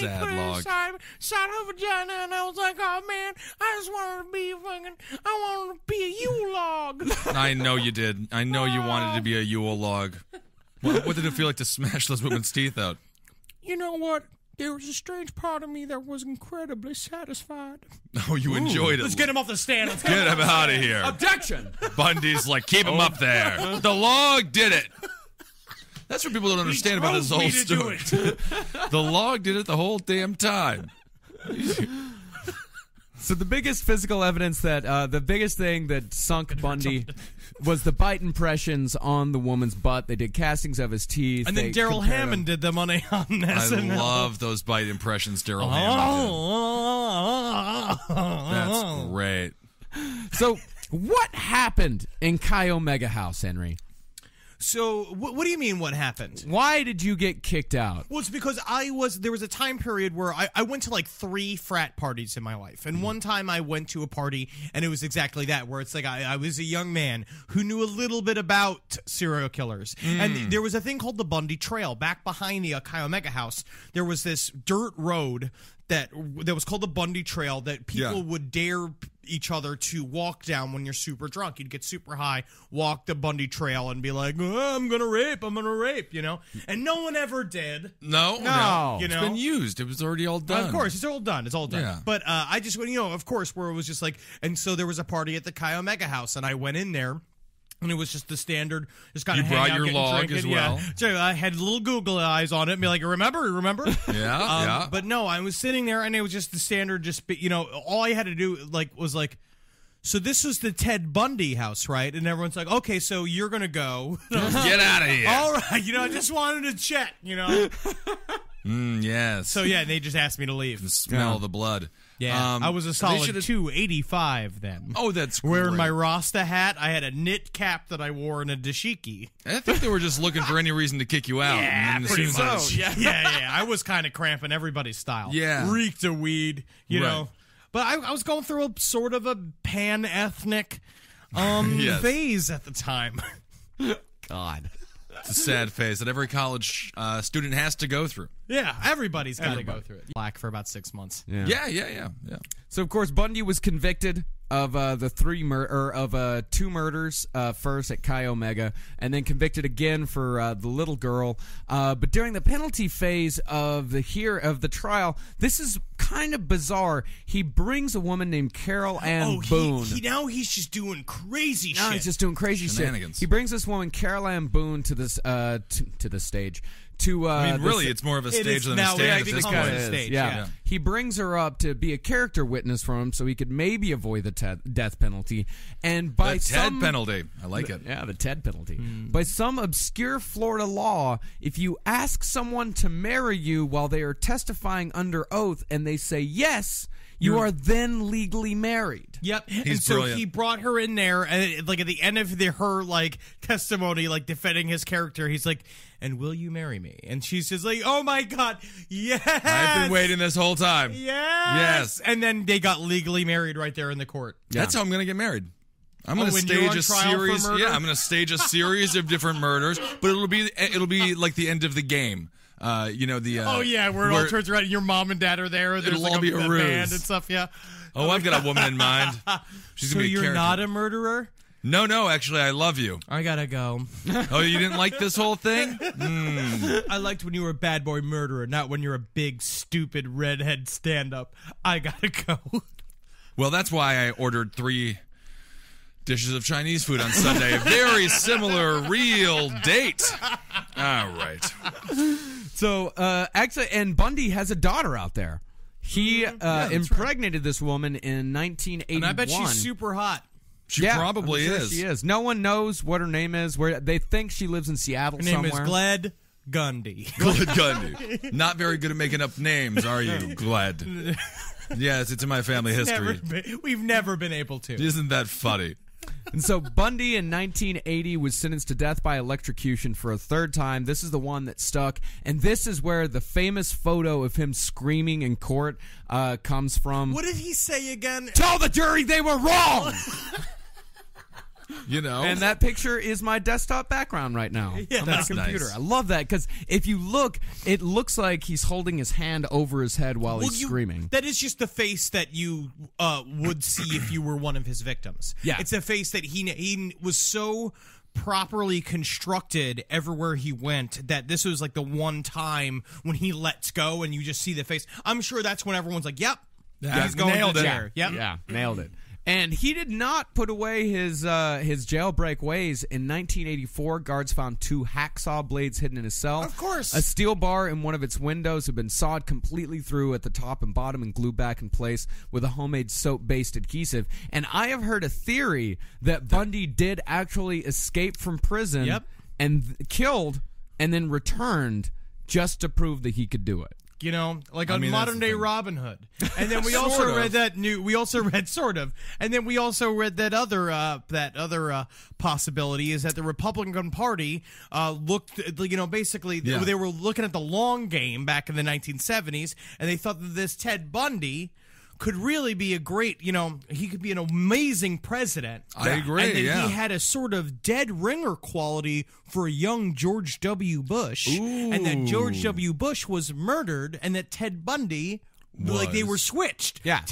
Sad put it log. inside her vagina, and I was like, oh man, I just wanted to be I wanted to be a Yule log. I know you did. I know you wanted to be a Yule log. What did it feel like to smash those women's teeth out? You know what? There was a strange part of me that was incredibly satisfied. Oh, you enjoyed it. Let's get him off the stand. Let's Get him out of here. Objection. Bundy's like, keep him up there. The log did it. That's what people don't understand about this whole story. The log did it the whole damn time. So the biggest physical evidence that, the biggest thing that sunk Bundy was the bite impressions on the woman's butt. They did castings of his teeth. And then Daryl Hammond did them on SNL. I love those bite impressions Daryl Hammond did. That's great. So what happened in Chi Omega House, Henry? So, what do you mean what happened? Why did you get kicked out? Well, it's because there was a time period where I went to like 3 frat parties in my life. And one time I went to a party and it was exactly that, where it's like I was a young man who knew a little bit about serial killers. And there was a thing called the Bundy Trail. Back behind the Chi Omega House, there was this dirt road that was called the Bundy Trail that people would dare each other to walk down when you're super drunk. You'd get super high, walk the Bundy Trail, and be like, oh, I'm gonna rape, you know? And no one ever did. No. You know? It's been used. It was already all done. Of course, it's all done. Yeah. But I just, you know, of course, where it was just like, and so there was a party at the Chi Omega House, and I went in there. And it was just the standard, just kind of hang out, You brought your log drinking. as well. Yeah. So I had little Google eyes on it and be like, remember? Yeah. But no, I was sitting there and it was just the standard, just, you know, all I had to do was like, so this was the Ted Bundy house, right? And everyone's like, okay, so you're going to go. Get out of here. All right. You know, I just wanted to check, you know. Yes. So yeah, they just asked me to leave. Smell the blood. Yeah, I was a solid should've- 285 then. Oh, that's Wearing great. my Rasta hat, I had a knit cap that I wore and a dashiki. I think they were just looking for any reason to kick you out. Yeah, And as pretty soon as- much. Yeah. I was kind of cramping everybody's style. Yeah. Reeked of weed, you Right. know. But I was going through a sort of a pan-ethnic Yes. phase at the time. God. It's a sad phase that every college student has to go through. Yeah, everybody's got to go through it. Black for about 6 months. Yeah. So of course Bundy was convicted of the 2 murders first at Chi Omega, and then convicted again for the little girl. But during the penalty phase of the trial, this is kind of bizarre. He brings a woman named Carol Ann Boone. Now he's just doing crazy shit. No, he's just doing crazy Shenanigans. shit. He brings this woman, Carol Ann Boone, to this to the stage. I mean, really, it's more of a stage than a stand at this become point. a stage. Yeah. He brings her up to be a character witness for him so he could maybe avoid the death penalty. And by The Ted penalty. I like it. Yeah, the Ted penalty. By some obscure Florida law, if you ask someone to marry you while they are testifying under oath and they say yes, you are then legally married. Yep. He's and so brilliant. he brought her in there, and like at the end of her like testimony, like defending his character, he's like, "And will you marry me?" And she's just like, "Oh my God, yes! I've been waiting this whole time. Yes. And then they got legally married right there in the court. That's how I'm going to get married. I'm going to when you're stage on a trial for series. murder? Yeah, I'm going to stage a series of different murders, but it'll be like the end of the game. You know the. Oh yeah, where it all turns around, and your mom and dad are there. There's It'll like all be a ruse. band and stuff. Yeah. Oh, I've got a woman in mind. She's So going to be a you're character. not a murderer? No, actually, I love you. I gotta go. Oh, you didn't like this whole thing? I liked when you were a bad boy murderer, not when you're a big, stupid redhead stand-up. I gotta go. Well, that's why I ordered 3 dishes of Chinese food on Sunday. Very similar real date. All right. So, actually, and Bundy has a daughter out there. He impregnated this woman in 1981. And I bet she's super hot. She probably I'm sure is. She is. No one knows what her name is. Where they think she lives in Seattle Her name somewhere. is Gled Gundy. Gled Gundy. Not very good at making up names, are you, Gled? Yes, it's in my family history. We've never been able to. Isn't that funny? And so Bundy in 1980 was sentenced to death by electrocution for a 3rd time. This is the one that stuck. And this is where the famous photo of him screaming in court comes from. What did he say again? Tell the jury they were wrong! You know, And that picture is my desktop background right now on my that's computer. nice. I love that because if you look, it looks like he's holding his hand over his head while he's screaming. That is just the face that you would see if you were one of his victims. Yeah. It's a face that he was so properly constructed everywhere he went that this was like the one time when he lets go and you just see the face. I'm sure that's when everyone's like, yep, he's going nailed to the it. chair. Yep. Yeah, nailed it. And he did not put away his jailbreak ways. In 1984, guards found 2 hacksaw blades hidden in his cell. Of course. A steel bar in one of its windows had been sawed completely through at the top and bottom and glued back in place with a homemade soap-based adhesive. And I have heard a theory that Bundy did actually escape from prison and killed and then returned just to prove that he could do it. You know, like on mean, modern day that's the thing. Robin Hood. And then we also Sort of. read that we also read sort of. And then we also read that other possibility is that the Republican Party looked, you know, basically they were looking at the long game back in the 1970s, and they thought that this Ted Bundy could really be a great, you know, he could be an amazing president. I agree, And then yeah. he had a sort of dead ringer quality for a young George W. Bush. And that George W. Bush was murdered, and that Ted Bundy, like they were switched. Yeah.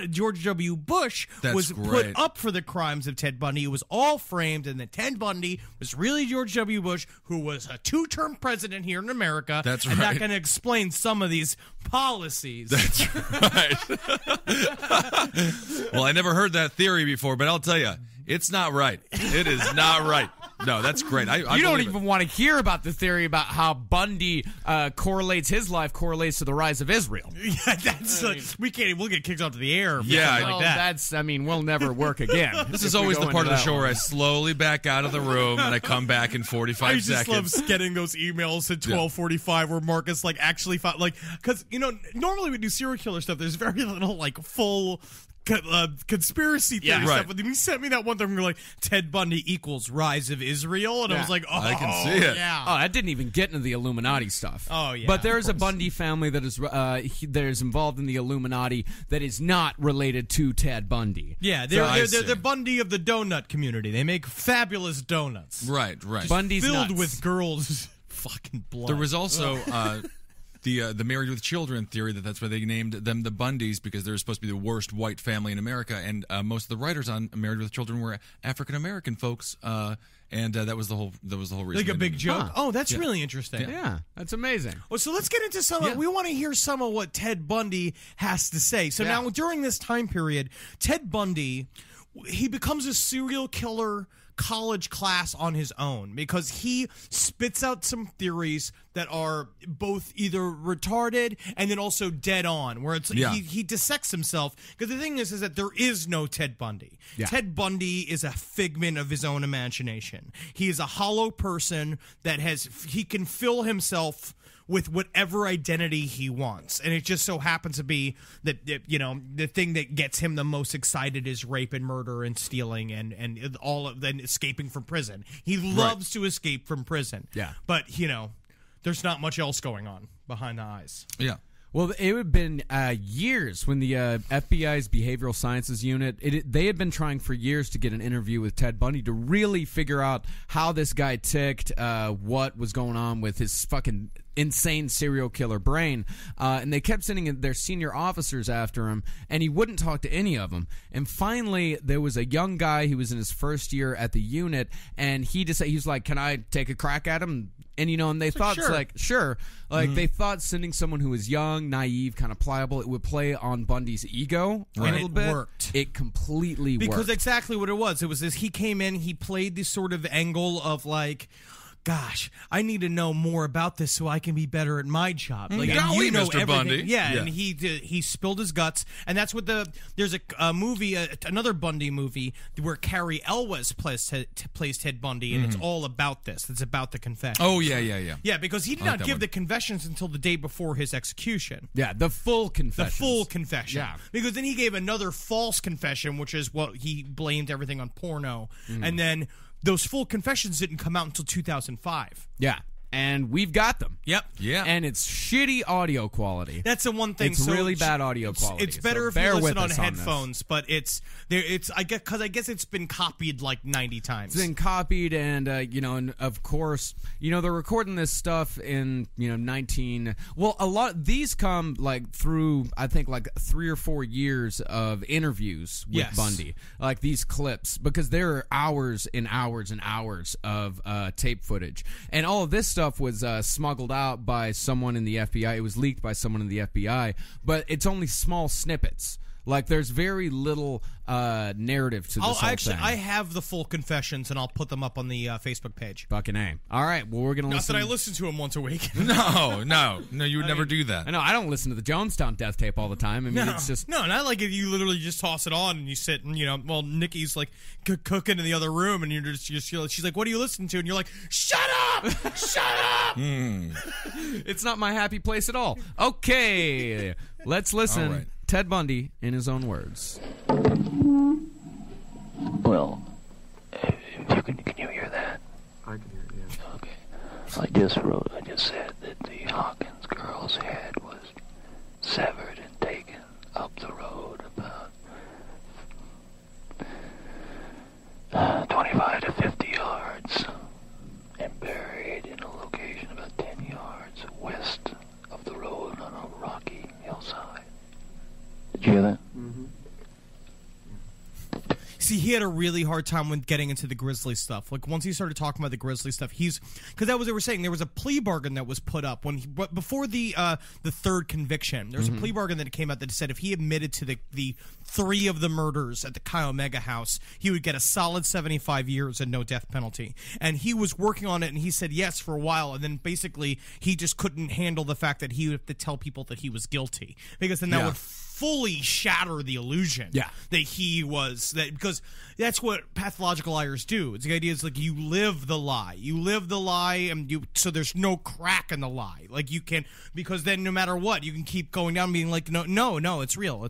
George W. Bush That's was great. put up for the crimes of Ted Bundy. It was all framed, and that Ted Bundy was really George W. Bush, who was a 2-term president here in America. That's and right. that can explain some of these policies. right. Well, I never heard that theory before, but I'll tell you, it's not right. It is not right. No, that's great. I You don't believe even it. want to hear about the theory about how Bundy correlates his life correlates to the rise of Israel. Yeah, that's we'll get kicked off to the air. For Yeah, something Well, like that. I mean, we'll never work again. This if is we always go the part into of the that show where one. I slowly back out of the room and I come back in 45 I just seconds. love getting those emails at 12:45 where Marcus like actually found like because you know normally we do serial killer stuff. There's very little like full conspiracy theory Yeah, stuff. right. But then you sent me that one thing where like Ted Bundy equals rise of Israel, and I was like, oh, I can see it. Yeah. Oh, that didn't even get into the Illuminati stuff. Oh, yeah, but there of is a course. Bundy family that is involved in the Illuminati that is not related to Ted Bundy. Yeah, I they're see. the Bundy of the donut community. They make fabulous donuts Right, right. Bundy's filled nuts. with girls' fucking blood. There was also the Married with Children theory that's why they named them the Bundys because they're supposed to be the worst white family in America, and most of the writers on Married with Children were African American folks, and that was the whole reason. like a they big named joke. Huh. Oh, that's really interesting. Yeah, that's amazing. Well, so let's get into some. We want to hear some of what Ted Bundy has to say. So now, during this time period, Ted Bundy, he becomes a serial killer college class on his own because he spits out some theories that are both either retarded and then also dead on, where it's he dissects himself. Because the thing is that there is no Ted Bundy. Yeah. Ted Bundy is a figment of his own imagination. He is a hollow person that he can fill himself with whatever identity he wants. And it just so happens to be that, you know, the thing that gets him the most excited is rape and murder and stealing and all of then escaping from prison. He loves to escape from prison. Yeah. But, you know, there's not much else going on behind the eyes. Yeah. Well, it had been years when the FBI's Behavioral Sciences Unit, they had been trying for years to get an interview with Ted Bundy to really figure out how this guy ticked, what was going on with his fucking insane serial killer brain. And they kept sending their senior officers after him, and he wouldn't talk to any of them. And finally, there was a young guy who was in his first year at the unit, and he was like, can I take a crack at him? And, you know, and they thought, sure. They thought sending someone who was young, naive, kind of pliable, it would play on Bundy's ego a And little it bit. worked. It completely Because worked. exactly what it was. It was this, he came in, he played this sort of angle of like, gosh, I need to know more about this so I can be better at my job. Like, and Golly, you know Mr. everything. Bundy. Yeah, Yeah. and he spilled his guts, and that's what there's a movie, another Bundy movie where Carrie Elwes plays Ted Bundy, and it's all about this. It's about the confession. Oh yeah. Yeah, because he did I like not that give one. the confessions until the day before his execution. Yeah, the full confession. The full confession. Yeah. Because then he gave another false confession, which is what he blamed everything on porno. And then those full confessions didn't come out until 2005. Yeah. and we've got them. Yep. Yeah. And it's shitty audio quality. That's the one thing. It's really bad audio quality. It's better so if you bear listen with on us headphones, but it's there. It's I guess it's been copied like 90 times. It's been copied, and and of course, they're recording this stuff in 19. Well, a lot these come like through I think like 3 or 4 years of interviews with Yes. Bundy, like these clips, because there are hours and hours and hours of tape footage, and all of this stuff was smuggled out by someone in the FBI. It was leaked by someone in the FBI, but it's only small snippets. Like, there's very little narrative to this whole thing. I have the full confessions, and I'll put them up on the Facebook page. Fucking A. All right, well, we're going to Not listen. that I listen to them once a week. No, you would never do that. I know, I don't listen to the Jonestown death tape all the time. I mean, it's just... No, not like you literally just toss it on and you sit and, well, Nikki's like cooking in the other room and you're she's like, what are you listening to? And you're like, shut up! Shut up! It's not my happy place at all. Okay, let's listen. All right. Ted Bundy in his own words. Well, can you hear that? I can hear it, yeah. Okay. I just said that the Hawkins girl's head was severed and taken up the road about 25 to 50 yards and buried in a location about 10 yards west of the road on a rocky hillside. Did you hear that? See, he had a really hard time when getting into the Grizzly stuff. Like, once he started talking about the Grizzly stuff, because that was what they were saying. There was a plea bargain that was put up before the third conviction. There was a plea bargain that came out that said if he admitted to the 3 of the murders at the Chi Omega house, he would get a solid 75 years and no death penalty. And he was working on it, and he said yes for a while, and then basically he just couldn't handle the fact that he would have to tell people that he was guilty, because then that would fully shatter the illusion that he was because that's what pathological liars do. It's the idea is like you live the lie, and so there's no crack in the lie. Like you can, because then no matter what, you can keep going down being like no, it's real.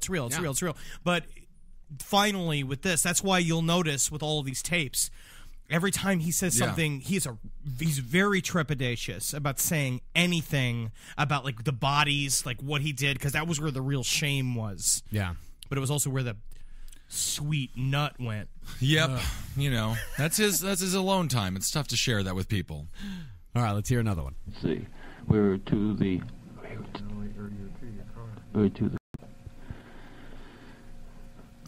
But finally with this, that's why you'll notice with all of these tapes, every time he says something, he's very trepidatious about saying anything about like the bodies, like what he did, because that was where the real shame was. Yeah. But it was also where the sweet nut went. Yep. That's his alone time. It's tough to share that with people. All right, let's hear another one. Let's see. We were to the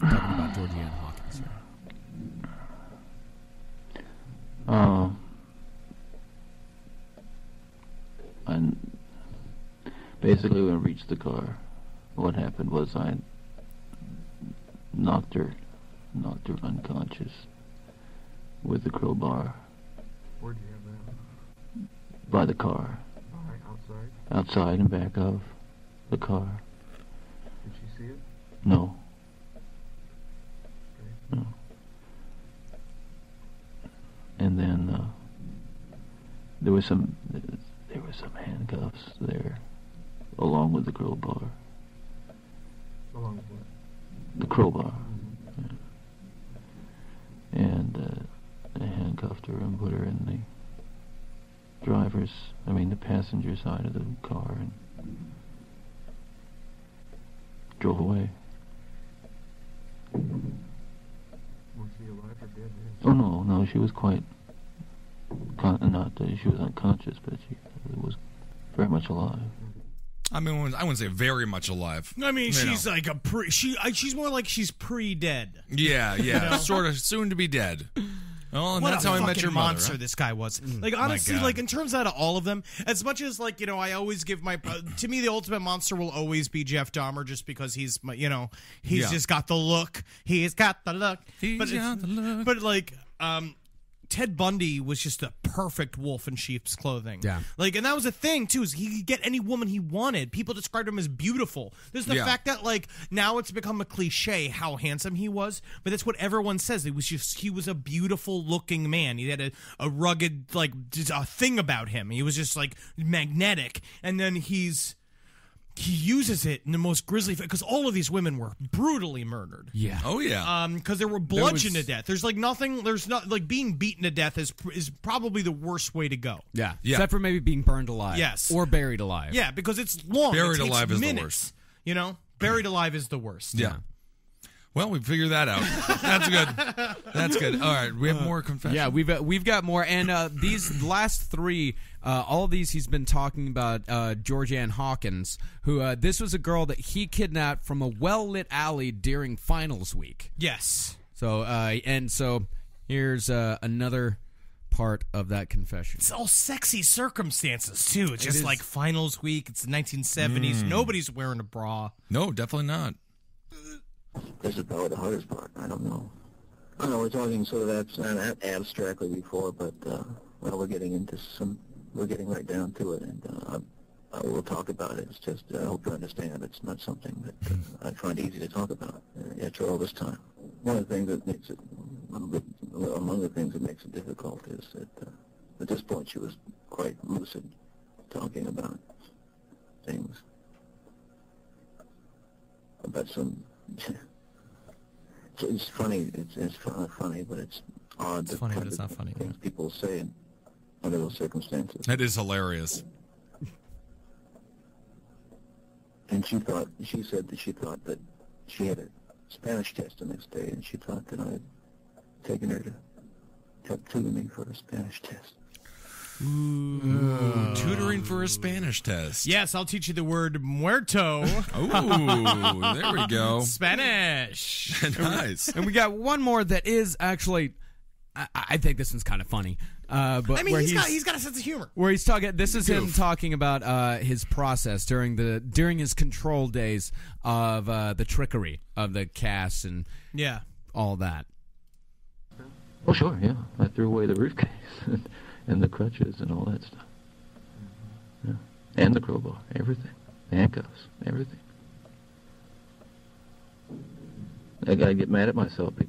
Talking about Georgianne Hawkins here. And basically when I reached the car, what happened was I knocked her unconscious with the crowbar Where do you have that? by the car, Outside? outside and back of the car. Did she see it? No. Okay. No. And then there were some handcuffs there, along with the crowbar. Along with what? The crowbar. Yeah. And I handcuffed her and put her in the passenger side of the car and drove away. Was she alive or dead? Oh no, she was quite she was unconscious, but she was very much alive. I mean, I wouldn't say very much alive. I mean, she's like she's more like she's pre-dead. Yeah, sort of soon to be dead. Well, and What that's a how I fucking met your mother. monster Huh? this guy was. Like, honestly, God. like in terms out of all of them, as much as like I always give my to me the ultimate monster will always be Jeff Dahmer, just because he's he's just got the look. He's got the look. But like Ted Bundy was just a perfect wolf in sheep's clothing. Yeah. Like, and that was the thing, too, is he could get any woman he wanted. People described him as beautiful. There's the fact that, like, now it's become a cliche how handsome he was, but that's what everyone says. He was a beautiful looking man. He had a rugged, like, just a thing about him. He was just, like, magnetic. And then he's he uses it in the most grisly, because all of these women were brutally murdered. Yeah. Oh yeah. Because they were bludgeoned to death. There's like nothing. There's not like being beaten to death is probably the worst way to go. Yeah. Yeah. Except for maybe being burned alive. Yes. Or buried alive. Yeah, because it's long. Buried it takes alive is the minutes, worst. You know, buried alive is the worst. yeah. Well, we figured that out. That's good. That's good. All right, we have more confessions. Yeah, we've got more, and these last three, all of these he's been talking about Georgianne Hawkins, who this was a girl that he kidnapped from a well-lit alley during finals week. Yes. So so here's another part of that confession. It's all sexy circumstances too. It's just like finals week. It's the 1970s. Nobody's wearing a bra. No, definitely not. This is probably the hardest part. I don't know. I know we're talking sort of abstractly before, but well, we're getting right down to it, and we'll talk about it. It's just I hope you understand. It's not something that I find easy to talk about after all this time. One of the things that makes it among the things that makes it difficult is that at this point she was quite lucid, talking about things, about some. It's funny. It's funny, but it's odd. It's funny, but it's not funny. Things people say under those circumstances. That is hilarious. And she said that she thought that she had a Spanish test the next day, and she thought that I had taken her to help tutor me for a Spanish test. Tutoring for a Spanish test. Yes, I'll teach you the word muerto. Oh, there we go. Spanish. Nice. And we got one more that is actually, I think this one's kind of funny. But I mean, where he's got a sense of humor. where he's talking. This is him talking about his process during his control days of the trickery of the cast and Yeah. all that. Oh, sure, yeah. I threw away the briefcase and the crutches and all that stuff. Yeah. And the crowbar, everything. Handcuffs, everything. I'd get mad at myself a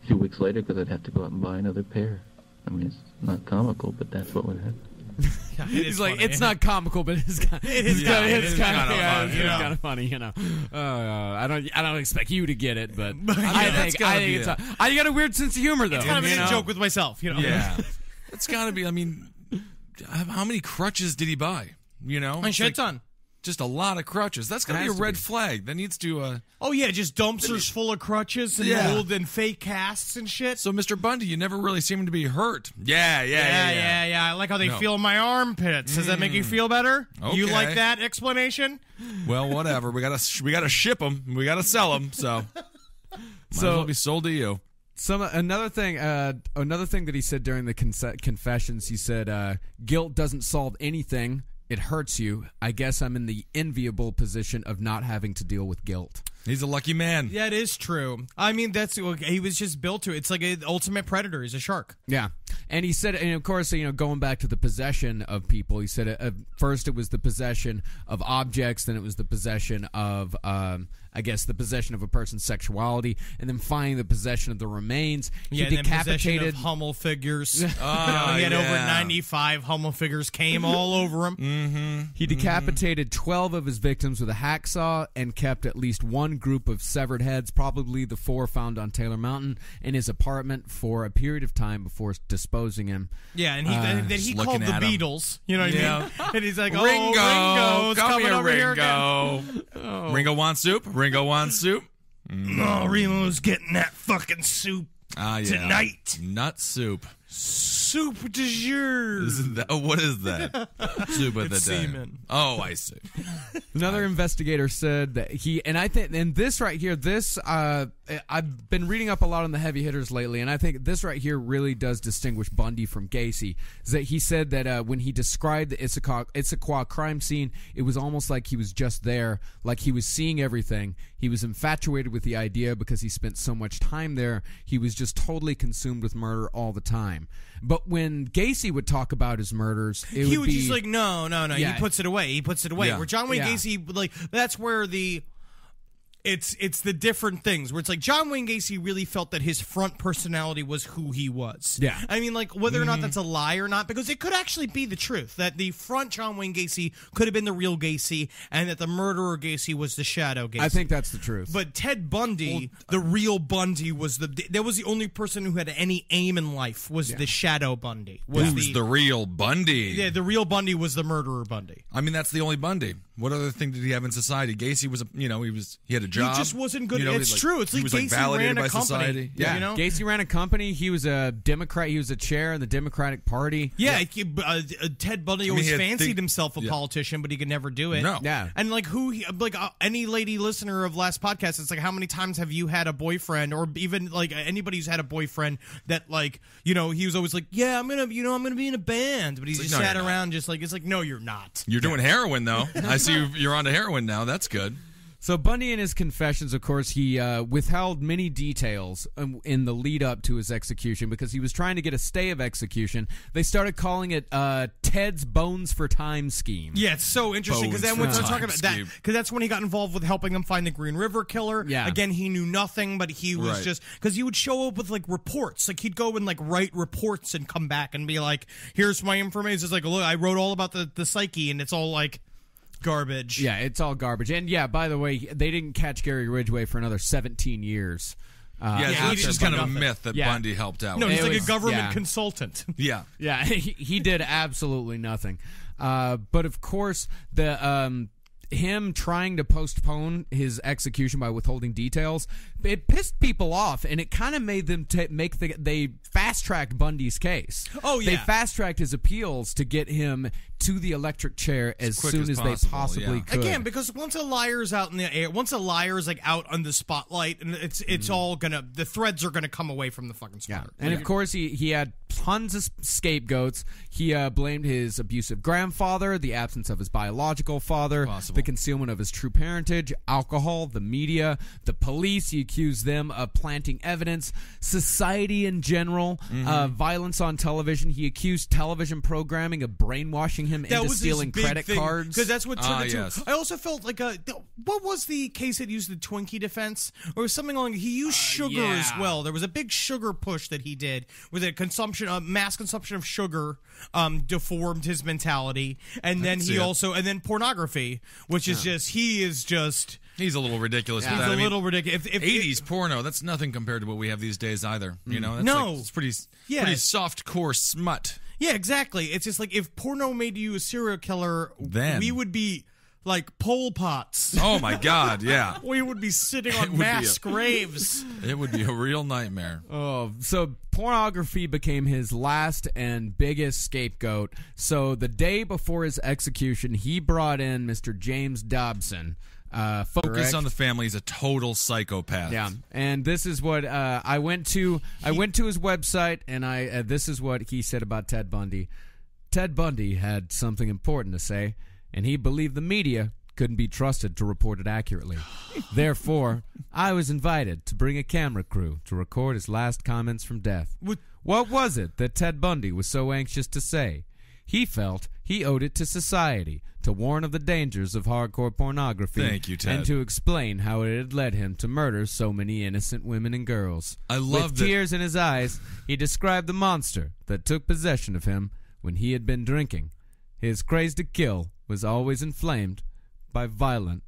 few weeks later because I'd have to go out and buy another pair. I mean, it's not comical, but that's what would happen. Yeah, He's like, it's not comical, but it's kind of funny, you know. I don't expect you to get it, but I think it's I got a weird sense of humor though. It's kind of a joke with myself, you know. Yeah. It's got to be. I mean, how many crutches did he buy? You know, A shit ton. Just a lot of crutches. That's got to be a Has to red be. flag. That needs to. Oh yeah, just dumpsters full of crutches and Yeah. old and fake casts and shit. So, Mr. Bundy, you never really seem to be hurt. Yeah. Yeah. I like how they No. feel my armpits. Does that make you feel better? You Okay. like that explanation? Well, whatever. We gotta ship them. We gotta sell them. So, might as well be sold to you. Another thing that he said during the confessions, he said, "Guilt doesn't solve anything. It hurts you. I guess I'm in the enviable position of not having to deal with guilt." He's a lucky man. That is true. I mean, he was just built to it. It's like an ultimate predator. He's a shark. Yeah, and he said, and of course, going back to the possession of people, he said first it was the possession of objects, then it was the possession of, I guess, the possession of a person's sexuality, and then finally the possession of the remains. He Yeah, and then possession decapitated. of Hummel figures. He had over 95 Hummel figures, came all over him. He decapitated 12 of his victims with a hacksaw and kept at least one group of severed heads, probably the 4 found on Taylor Mountain, in his apartment for a period of time before disposing him. Yeah, and then he Just called the looking at him. Beatles. You know what I mean? And he's like, Ringo's coming here, over here Ringo. again. Ringo wants soup. Ringo wants soup. Oh, Remo's getting that fucking soup Ah, yeah. tonight. Nut soup. Soup de jour. What is that? Soup of the It's day. semen. Oh, I see. Another investigator said that this right here, I've been reading up a lot on the heavy hitters lately, and I think this right here really does distinguish Bundy from Gacy. Is that he said that when he described the Issaquah crime scene, it was almost like he was just there, like he was seeing everything. He was infatuated with the idea because he spent so much time there. He was just totally consumed with murder all the time. But when Gacy would talk about his murders, He was just like, no. Yeah. He puts it away. Yeah. Where John Wayne Yeah. Gacy, like, that's where the it's the different things where it's like John Wayne Gacy really felt that his front personality was who he was. Yeah. I mean, like, whether or not that's a lie or not, because it could actually be the truth that the front John Wayne Gacy could have been the real Gacy, and that the murderer Gacy was the shadow Gacy. I think that's the truth. But Ted Bundy, the real Bundy, was that was the only person who had any aim in life. Was the shadow Bundy? Who's the real Bundy? Yeah, the real Bundy was the murderer Bundy. I mean, that's the only Bundy. What other thing did he have in society? Gacy was, he had a job. He just wasn't good. You know, It's true. It's like he was Gacy validated ran a by company. society. yeah, you know? Gacy ran a company. He was a Democrat. He was a chair in the Democratic Party. Yeah, Ted Bundy always he had fancied himself a politician, but he could never do it. No. Yeah. And like any lady listener of last podcast, it's like, how many times have you had a boyfriend, or even like anybody who's had a boyfriend that like, he was always like, yeah, I'm gonna be in a band, but he just no, sat you're not. around just like, it's like, no, you're not. You're doing heroin, though. I see you're onto heroin now. That's good. So Bundy, in his confessions, of course, he withheld many details in the lead up to his execution because he was trying to get a stay of execution. They started calling it Ted's Bones for Time scheme. Yeah, it's so interesting because then when Bones we're for talking time about that, scheme. because that's when he got involved with helping them find the Green River Killer. Yeah. Again, he knew nothing, but he was Right. just because he would show up with like reports. Like he'd go and like write reports and come back and be like, "Here's my information." It's like, look, I wrote all about the psyche, and it's all like garbage. Yeah, it's all garbage. And yeah, by the way, they didn't catch Gary Ridgway for another 17 years. Yeah, he it's did just kind of a nothing. myth that Yeah. Bundy helped out. No, with. he's It like was- a government yeah. consultant. Yeah. Yeah, he did absolutely nothing. But of course, him trying to postpone his execution by withholding details, it pissed people off, and it kind of made them they fast-tracked Bundy's case. Oh, yeah. They fast-tracked his appeals to get him to the electric chair as quick soon as as they possible, possibly yeah. could. Again, because once a liar's out in the air, once a liar's like out on the spotlight, and it's all the threads are gonna come away from the fucking Yeah, spotter. and of course he had tons of scapegoats. He blamed his abusive grandfather, the absence of his biological father, Possible. the concealment of his true parentage, alcohol, the media, the police. He accused them of planting evidence, society in general, violence on television. He accused television programming of brainwashing him into stealing credit cards. because that's what turned it to. yes. I also felt like what was the case that used the Twinkie defense, or was something along? He used sugar as yeah. well. There was a big sugar push that he did with a mass consumption of sugar, deformed his mentality, and then see he it. also then pornography, which is just He's a little ridiculous with he's that. a I mean, little ridiculous. If 80s porno, that's nothing compared to what we have these days either. You know, that's No. like, it's pretty Yeah. soft core smut. Yeah, exactly. It's just like if porno made you a serial killer, Then. we would be like Pol Pots. Oh my God, yeah. We would be sitting It on would be mass graves. It would be a real nightmare. Oh, so pornography became his last and biggest scapegoat. So the day before his execution, he brought in Mr. James Dobson. Focus on the family. He's a total psychopath. Yeah, and this is what I went to. I went to his website, and this is what he said about Ted Bundy. Ted Bundy had something important to say, and he believed the media couldn't be trusted to report it accurately. Therefore, I was invited to bring a camera crew to record his last comments from death. What was it that Ted Bundy was so anxious to say? He felt he owed it to society to warn of the dangers of hardcore pornography. Thank you, Ted. And to explain how it had led him to murder so many innocent women and girls. I love With that- tears in his eyes, he described the monster that took possession of him when he had been drinking. His craze to kill was always inflamed by violent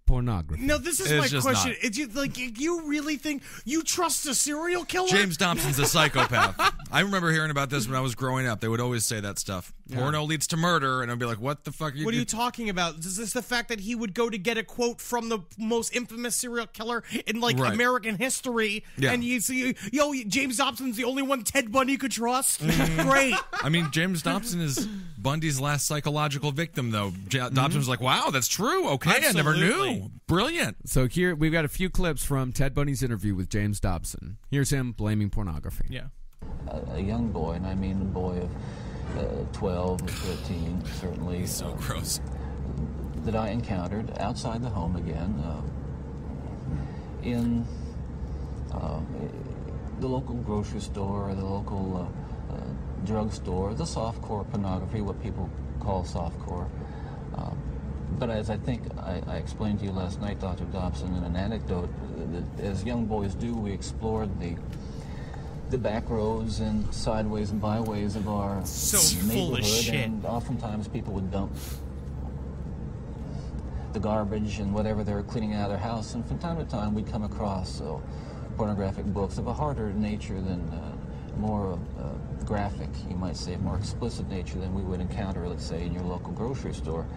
pornography. No, this is It's my just question. not. Is you like you really think you trust a serial killer? James Dobson's a psychopath. I remember hearing about this when I was growing up. They would always say that stuff. Porno leads to murder, and I'd be like, "What the fuck?" What are you talking about? Is this the fact that he would go to get a quote from the most infamous serial killer in like Right. American history, Yeah. and you see, James Dobson's the only one Ted Bundy could trust? Mm-hmm. Great. I mean, James Dobson is Bundy's last psychological victim, though. Dobson was like, "Wow, that's true. Okay, I never Absolutely. knew. Brilliant." So here we've got a few clips from Ted Bundy's interview with James Dobson. Here's him blaming pornography. Yeah. A young boy, and I mean a boy of 12 or 13, certainly. So gross. That I encountered outside the home again, in the local grocery store, or the local drugstore, the softcore pornography, what people call softcore. But as I think I explained to you last night, Dr. Dobson, in an anecdote, that as young boys do, we explored the back roads and sideways and byways of our So full of neighborhood, shit. and oftentimes people would dump the garbage and whatever they were cleaning out of their house, and from time to time we'd come across pornographic books of a harder nature than more graphic, you might say, more explicit nature than we would encounter, let's say, in your local grocery store.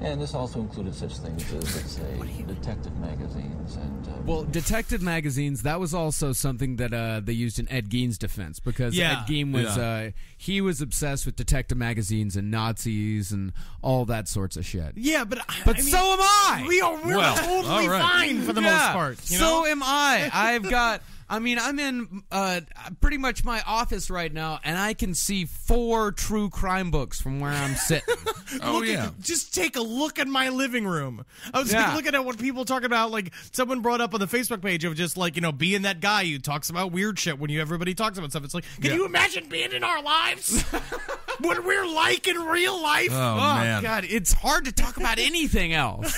And this also included such things as, let's say, detective magazines and... Well, detective magazines, that was also something that they used in Ed Gein's defense, because Yeah. Ed Gein was he was obsessed with detective magazines and Nazis and all that sorts of shit. Yeah, but But I mean, so am I! we're Well, totally all right. fine for the most part. You know? So am I. I've got... I mean, I'm in pretty much my office right now, and I can see 4 true crime books from where I'm sitting. Oh, yeah. Just take a look at my living room. I was Yeah. looking at what people talk about. Like someone brought up on the Facebook page of just like, you know, being that guy who talks about weird shit when everybody talks about stuff. It's like, can you imagine being in our lives? What we're like in real life? Oh, man. God, it's hard to talk about anything else.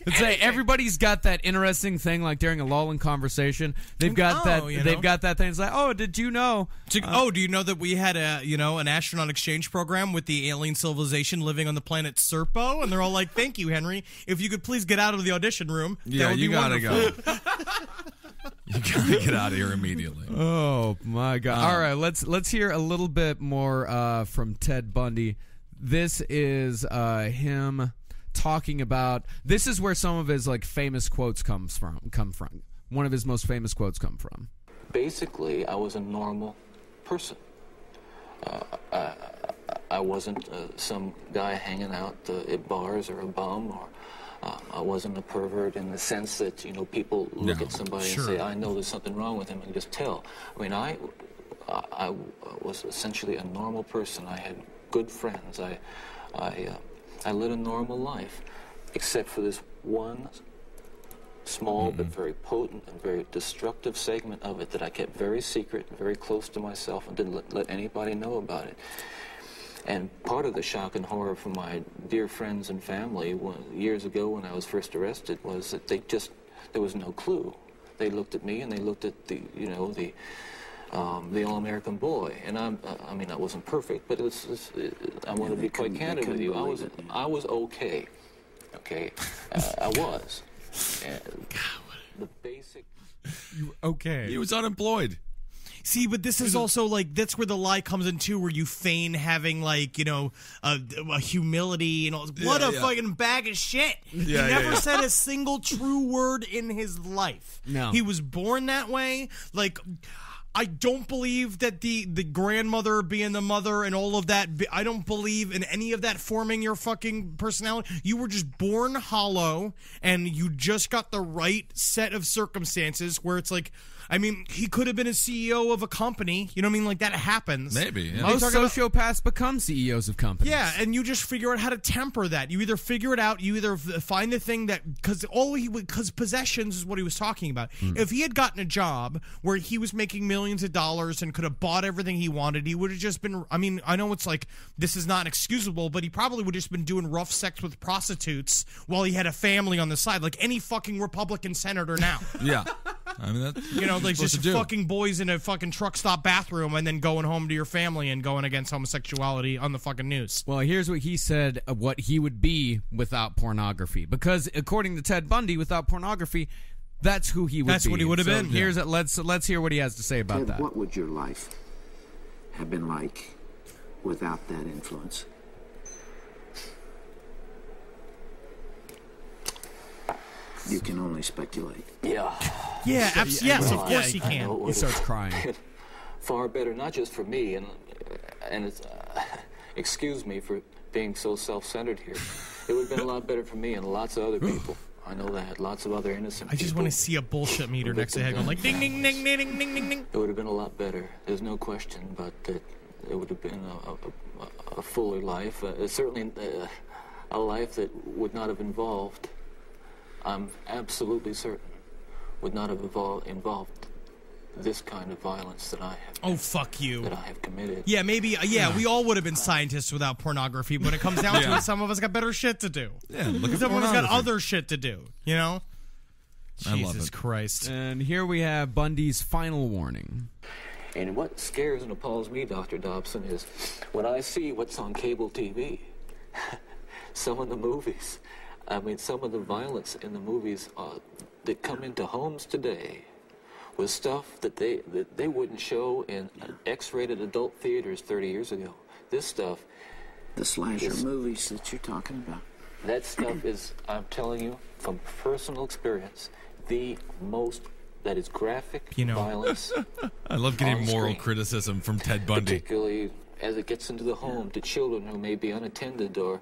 It's like everybody's got that interesting thing, like during a lull in conversation, they've got they've got that thing. It's like, oh, did you know? Do you know that we had an astronaut exchange program with the alien civilization living on the planet Serpo? And they're all like, "Thank you, Henry. If you could please get out of the audition room, that Yeah, would you be gotta wonderful." go. You gotta get out of here immediately. Oh my God! All right, let's hear a little bit more from Ted Bundy. This is him talking about. This is where some of his like famous quotes come from. One of his most famous quotes come from. Basically, I was a normal person. I wasn't some guy hanging out at bars or a bum, or I wasn't a pervert in the sense that, you know, people look at somebody and say, I know there's something wrong with him, and just tell. I mean, I was essentially a normal person. I had good friends. I led a normal life, except for this one small but very potent and very destructive segment of it that I kept very secret, very close to myself, and didn't let anybody know about it. And part of the shock and horror for my dear friends and family years ago when I was first arrested was that there was no clue. They looked at me and they looked at the all-American boy, and I mean, I wasn't perfect, but I want to be quite candid with you. I was okay. Okay, I was. The basic. Okay. He was unemployed. See, but this is also like that's where the lie comes in too, where you feign having like, you know, a humility and all. What a fucking bag of shit. He never said a single true word in his life. No, he was born that way. Like, I don't believe that the grandmother being the mother and all of that. I don't believe in any of that forming your fucking personality. You were just born hollow, and you just got the right set of circumstances where it's like, I mean, he could have been a CEO of a company. You know what I mean? Like, that happens. Maybe. Yeah. Most sociopaths become CEOs of companies. Yeah, and you just figure out how to temper that. You either figure it out, you either find the thing that, because possessions is what he was talking about. If he had gotten a job where he was making millions of dollars and could have bought everything he wanted, he would have just been, I mean, I know it's like, this is not excusable, but he probably would have just been doing rough sex with prostitutes while he had a family on the side, like any fucking Republican senator now. Yeah. I mean, that's, you know, like just do. fucking boys in a fucking truck stop bathroom and then going home to your family and going against homosexuality on the fucking news. Well, here's what he said of what he would be without pornography. Because according to Ted Bundy, without pornography, that's who he would be. That's what he would have been. Here's let's hear what he has to say about that. What would your life have been like without that influence? You can only speculate. Yeah. Yeah, yes, of course he can. He starts crying. Far better, not just for me, and it's, excuse me for being so self-centered here. It would have been a lot better for me and lots of other people. I know that. Lots of other innocent people. I just want to see a bullshit meter next to the head going like ding, ding, ding, ding, ding, ding, ding, ding. It would have been a lot better. There's no question, but it would have been a fuller life. Certainly a life that would not have involved, I'm absolutely certain, would not have involved this kind of violence that I have. Oh, fuck you. That I have committed. Yeah, maybe. Yeah, we all would have been scientists without pornography. When it comes down to it, some of us got better shit to do. Yeah, look at Some of us got pornography. other shit to do. You know. I love Jesus it. Christ. And here we have Bundy's final warning. And what scares and appalls me, Dr. Dobson, is when I see what's on cable TV. Some of the movies. I mean, some of the violence in the movies that come into homes today was stuff that they wouldn't show in X-rated adult theaters 30 years ago. This stuff... The slasher movies that you're talking about. That stuff is, I'm telling you, from personal experience, the most... that is graphic violence. I love getting on moral screen. criticism from Ted Bundy. Particularly as it gets into the home to children who may be unattended or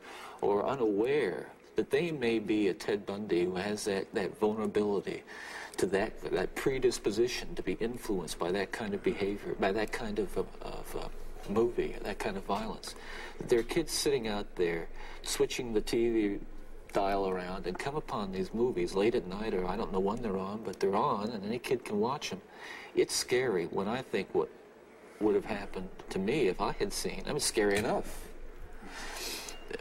unaware that they may be a Ted Bundy who has that vulnerability to that predisposition to be influenced by that kind of behavior, by that kind of movie, that kind of violence. There are kids sitting out there switching the TV dial around and come upon these movies late at night, or I don't know when they're on, but they're on and any kid can watch them. It's scary when I think what would have happened to me if I had seen. I mean, scary enough.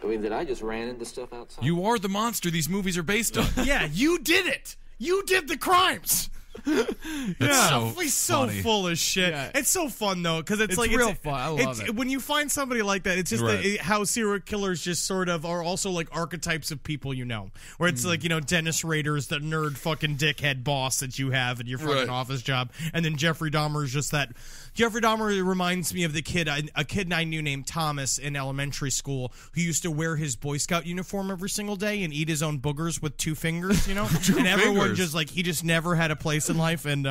I mean, that I just ran into stuff outside. You are the monster these movies are based on. Yeah, you did it. You did the crimes. That's He's so funny. full of shit. Yeah. It's so fun though, because it's like real fun. I love it. When you find somebody like that, it's just Right. how serial killers just sort of are also like archetypes of people where it's like Dennis Rader's the nerd fucking dickhead boss that you have in your fucking Right. office job, and then Jeffrey Dahmer is just that. Jeffrey Dahmer reminds me of the kid I knew named Thomas in elementary school who used to wear his Boy Scout uniform every single day and eat his own boogers with 2 fingers, and everyone fingers. just like he just never had a place in life, and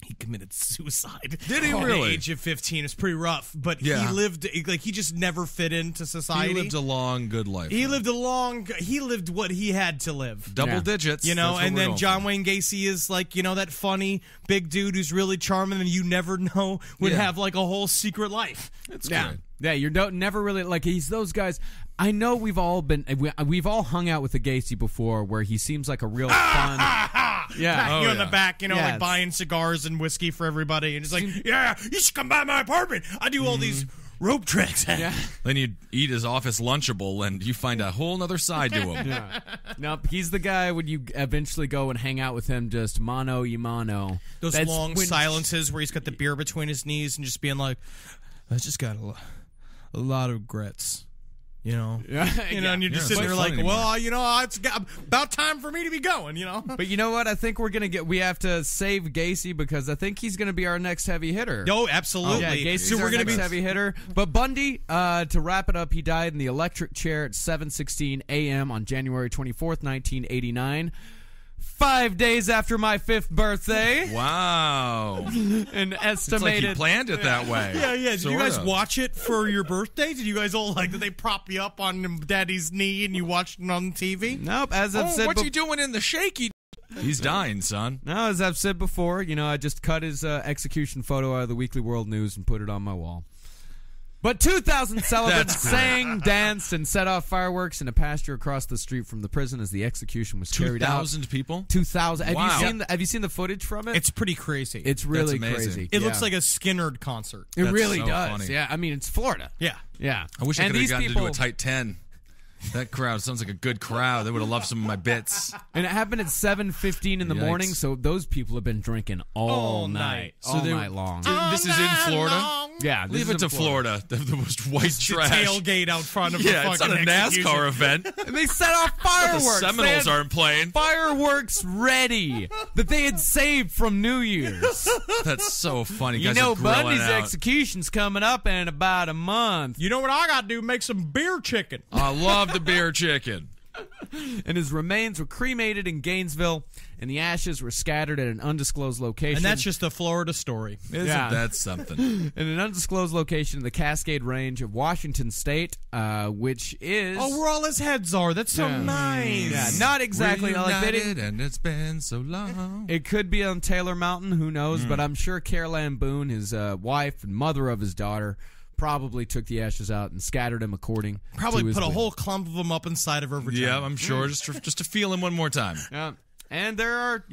he committed suicide. Did he at really? the age of 15? It's pretty rough, but Yeah. he lived like he just never fit into society. He lived a long, good life. He lived what he had to live. double Yeah. digits. That's what And we're then going John for. Wayne Gacy is like, that funny big dude who's really charming and you never know would Yeah. have like a whole secret life. It's Yeah, great. yeah. You don't never really like. He's those guys. I know we've all hung out with the Gacy before, where he seems like a real fun. Yeah. Pat you in the yeah. back, Yeah, like it's- buying cigars and whiskey for everybody. And it's like, yeah, you should come by my apartment. I do all these rope tricks. Yeah. Then you eat his office Lunchable, and you find a whole other side to him. Yeah. Nope, he's the guy when you eventually go and hang out with him, just mano y mano. Those That's long when- silences where he's got the beer between his knees and just being like, I just got a lot of regrets. Yeah. And you're just Yeah, sitting it's there not like, fun well, it's about time for me to be going, But you know what? I think we have to save Gacy because I think he's going to be our next heavy hitter. No, absolutely. Yeah, Gacy's so our we're gonna next be heavy hitter. But Bundy, to wrap it up, he died in the electric chair at 7:16 a.m. on January 24th, 1989. 5 days after my 5th birthday. Wow. An It's like estimated. he planned it that way. Yeah. Did you Sort guys of. watch it for your birthday? Did you guys all did they prop you up on Daddy's knee and you watched it on TV? Nope. As I've Oh, said, what's he doing in the shaky? He's dying, son. no, as I've said before, I just cut his execution photo out of the Weekly World News and put it on my wall. But 2,000 Sullivan That's great. sang, danced, and set off fireworks in a pasture across the street from the prison as the execution was carried out. 2,000 people? 2,000. Wow. Have you seen the footage from it? It's pretty crazy. It's really amazing. crazy. It looks Yeah. like a Skinnerd concert. It That's really so does. funny. Yeah, I mean it's Florida. Yeah. Yeah. I wish I And could have these gotten people, to do a tight 10. That crowd sounds like a good crowd. They would have loved some of my bits. And it happened at 7:15 in the Yikes. morning, so those people have been drinking all night. So All they- night long. This is in Florida? Yeah, this Leave is it in to Florida. The most white The trash. tailgate out front of Yeah, the it's not fucking a execution. NASCAR event. And they set off The fireworks. They Seminoles had aren't playing. fireworks ready that they had saved from New Year's. That's so funny. You Guys know, are grilling Bundy's out. execution's coming up in about a month. You know what I got to do? Make some beer chicken. I love the beer chicken. And his remains were cremated in Gainesville, and the ashes were scattered at an undisclosed location. And that's just a Florida story. Isn't Yeah. that something? in an undisclosed location in the Cascade Range of Washington State, which is Oh, where all his heads are. That's so Yeah. nice. yeah, not exactly like they didn't. Reunited, and it's been so long. It could be on Taylor Mountain, who knows? But I'm sure Carol Ann Boone, his wife and mother of his daughter, probably took the ashes out and scattered them according. Probably to his put a will. whole clump of them up inside of her vagina. Yeah, I'm sure. Just to feel him one more time. Yeah. And there are,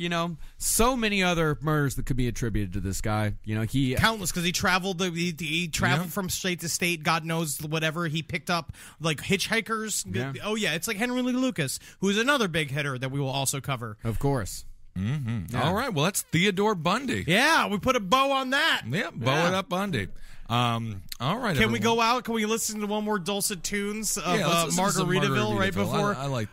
so many other murders that could be attributed to this guy. He countless, because he traveled. He traveled from state to state. God knows whatever he picked up, like hitchhikers. Yeah. Oh yeah, it's like Henry Lee Lucas, who is another big hitter that we will also cover. Of course. Mm-hmm. Yeah. All right. Well, that's Theodore Bundy. Yeah, we put a bow on that. Yeah, bow it up, Bundy. All right. Can we go out? Can we listen to one more dulcet tunes of Margaritaville right before? I like.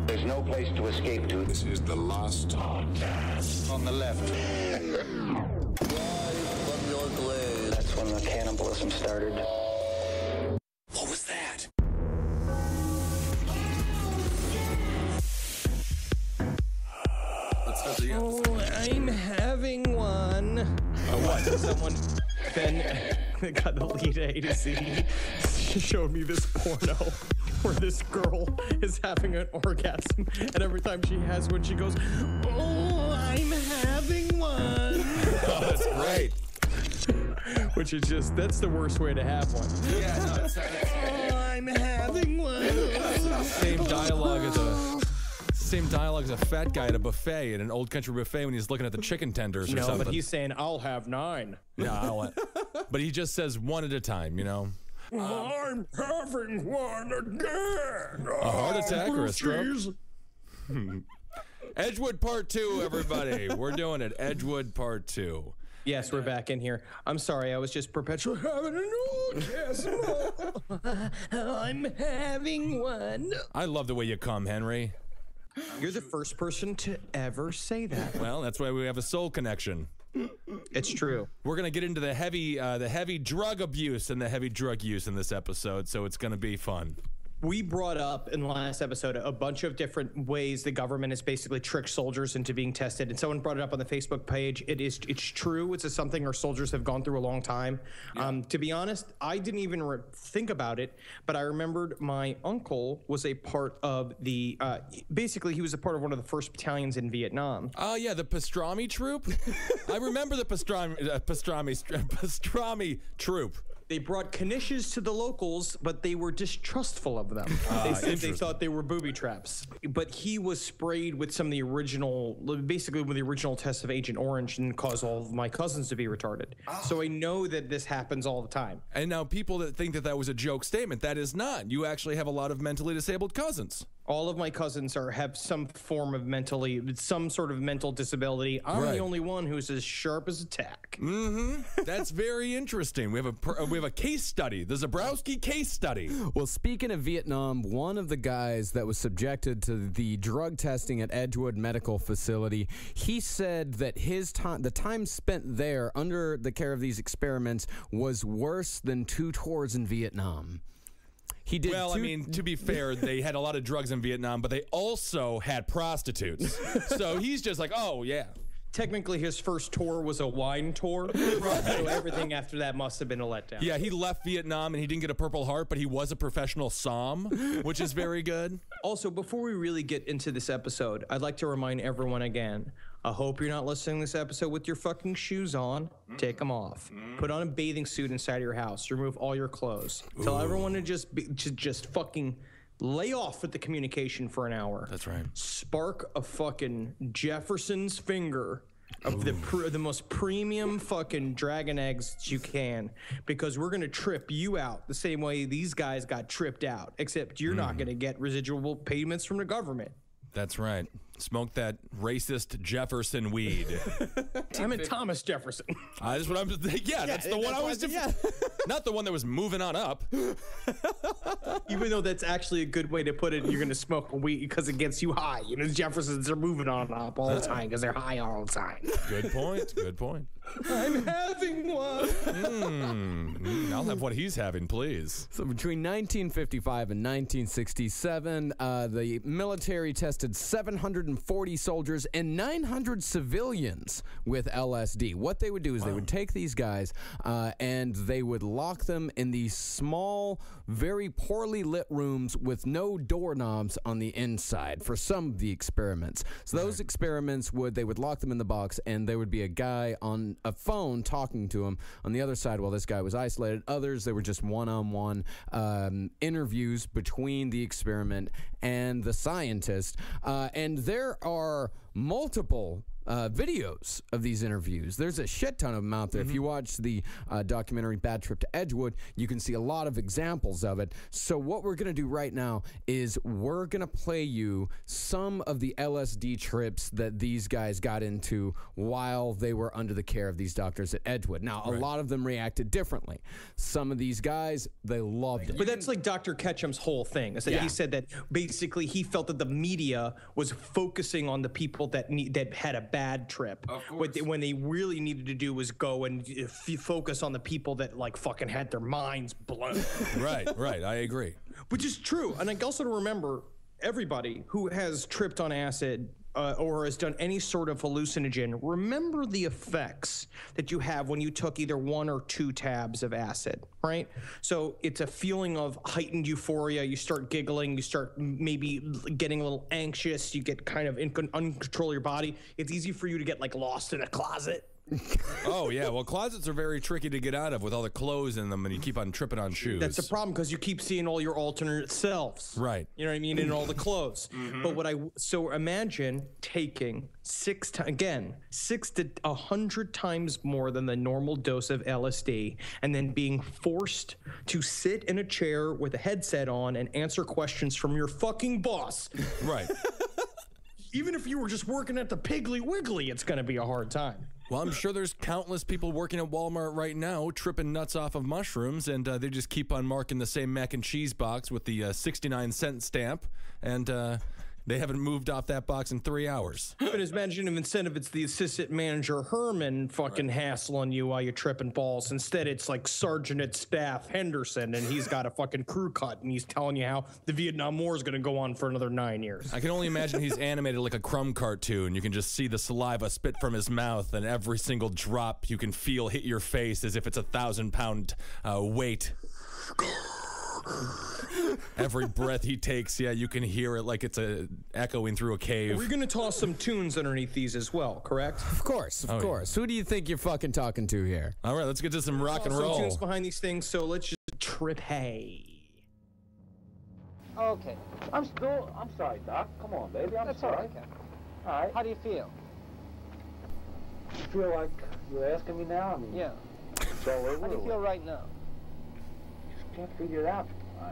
There's no place to escape to. This is the last podcast. On the left. From your glade. That's when the cannibalism started. What was that? Oh, I'm having one. What? Someone Ben got the lead A to Z. She showed me this porno where this girl is having an orgasm, and every time she has one, she goes, "Oh, I'm having one." Oh, that's great. Which is just, that's the worst way to have one. Yeah, no, it's Oh, I'm having one. same dialogue as a fat guy at a buffet at an old country buffet when he's looking at the chicken tenders or No, something. but he's saying, "I'll have 9." No, I don't want. But he just says one at a time, I'm having one again. A heart attack or a stroke? Edgewood Part 2, everybody. We're doing it. Edgewood Part 2. Yes, we're back in here. I'm sorry, I was just perpetually having an orgasm. I'm having one. I love the way you come, Henry. You're the first person to ever say that. Well, that's why we have a soul connection. It's true. We're gonna get into the heavy drug abuse and the heavy drug use in this episode, so it's gonna be fun. We brought up in the last episode a bunch of different ways the government has basically tricked soldiers into being tested, and someone brought it up on the Facebook page. It's true. It's something our soldiers have gone through a long time. Yeah. To be honest, I didn't even think about it, but I remembered my uncle was a part of the. Basically, he was a part of one of the first battalions in Vietnam. Oh yeah, the pastrami troop. I remember the pastrami troop. They brought knishes to the locals, but they were distrustful of them. They said they thought they were booby traps. But he was sprayed with some of the original, basically with the original tests of Agent Orange, and caused all of my cousins to be retarded. So I know that this happens all the time. And now people that think that was a joke statement, that is not. You actually have a lot of mentally disabled cousins. All of my cousins have some form of some sort of mental disability. I'm the only one who's as sharp as a tack. Mm-hmm. That's very interesting. We have a case study, the Zabrowski case study. Well, speaking of Vietnam, one of the guys that was subjected to the drug testing at Edgewood Medical Facility, he said that the time spent there under the care of these experiments was worse than 2 tours in Vietnam. Well, I mean, to be fair, they had a lot of drugs in Vietnam, but they also had prostitutes. So he's just like, oh, yeah. Technically, his first tour was a wine tour. Right. So everything after that must have been a letdown. Yeah, he left Vietnam and he didn't get a Purple Heart, but he was a professional som, which is very good. Also, before we really get into this episode, I'd like to remind everyone again, I hope you're not listening to this episode with your fucking shoes on. Take them off. Put on a bathing suit inside your house. Remove all your clothes. Tell everyone to just fucking lay off with the communication for an hour. That's right. Spark a fucking Jefferson's finger of the most premium fucking dragon eggs that you can, because we're gonna trip you out the same way these guys got tripped out, except you're not gonna get residual payments from the government. That's right. Smoke that racist Jefferson weed. I meant Thomas Jefferson. That's what I'm. Yeah, that's the one I was. Not the one that was moving on up. Even though that's actually a good way to put it, you're gonna smoke weed because it gets you high. You know, Jeffersons are moving on up all the time because they're high all the time. Good point. Good point. I'm having one. I'll have what he's having, please. So between 1955 and 1967, the military tested 740 soldiers and 900 civilians with LSD. What they would do is they would take these guys and they would lock them in these small, very poorly lit rooms with no doorknobs on the inside for some of the experiments. So those experiments they would lock them in the box, and there would be a guy on a phone talking to him on the other side while this guy was isolated. Others, they were just one-on-one interviews between the experiment and the scientist. And there are multiple videos of these interviews. There's a shit ton of them out there. If you watch the documentary Bad Trip to Edgewood, you can see a lot of examples of it. So what we're going to do right now is we're going to play you some of the LSD trips that these guys got into while they were under the care of these doctors at Edgewood. Now, a lot of them reacted differently. Some of these guys, they loved it. But that's like Dr. Ketchum's whole thing. Is that he said that basically he felt that the media was focusing on the people that had a bad trip. When they really needed to do was go and focus on the people that like fucking had their minds blown. Right. I agree. Which is true. And I also remember everybody who has tripped on acid or has done any sort of hallucinogen, remember the effects that you have when you took either 1 or 2 tabs of acid, right? So it's a feeling of heightened euphoria. You start giggling. You start maybe getting a little anxious. You get kind of uncontrol your body. It's easy for you to get like lost in a closet. Oh, yeah. Well, closets are very tricky to get out of with all the clothes in them, and you keep on tripping on shoes. That's the problem, because you keep seeing all your alternate selves. Right. You know what I mean? In all the clothes. But so imagine taking 6 to 100 times more than the normal dose of LSD, and then being forced to sit in a chair with a headset on and answer questions from your fucking boss. Right. Even if you were just working at the Piggly Wiggly, it's going to be a hard time. Well, I'm sure there's countless people working at Walmart right now tripping nuts off of mushrooms, and they just keep on marking the same mac and cheese box with the 69-cent stamp, and they haven't moved off that box in 3 hours. But imagine if instead of it's the assistant manager Herman fucking hassling you while you're tripping balls, instead it's like Sergeant at Staff Henderson, and he's got a fucking crew cut, and he's telling you how the Vietnam War is going to go on for another 9 years. I can only imagine he's animated like a Crumb cartoon. You can just see the saliva spit from his mouth, and every single drop you can feel hit your face as if it's 1,000-pound weight. Every breath he takes, you can hear it like it's echoing through a cave. We're going to toss some tunes underneath these as well, correct? Of course. Who do you think you're fucking talking to here? All right, let's get to some rock and roll. Some tunes behind these things, so let's just trip. Hey. Okay. I'm sorry, Doc. Come on, baby. That's sorry. All right, Captain. All right. How do you feel? You feel like you're asking me now? I mean, yeah. it's all over. How do you feel right now? Can't figure it out.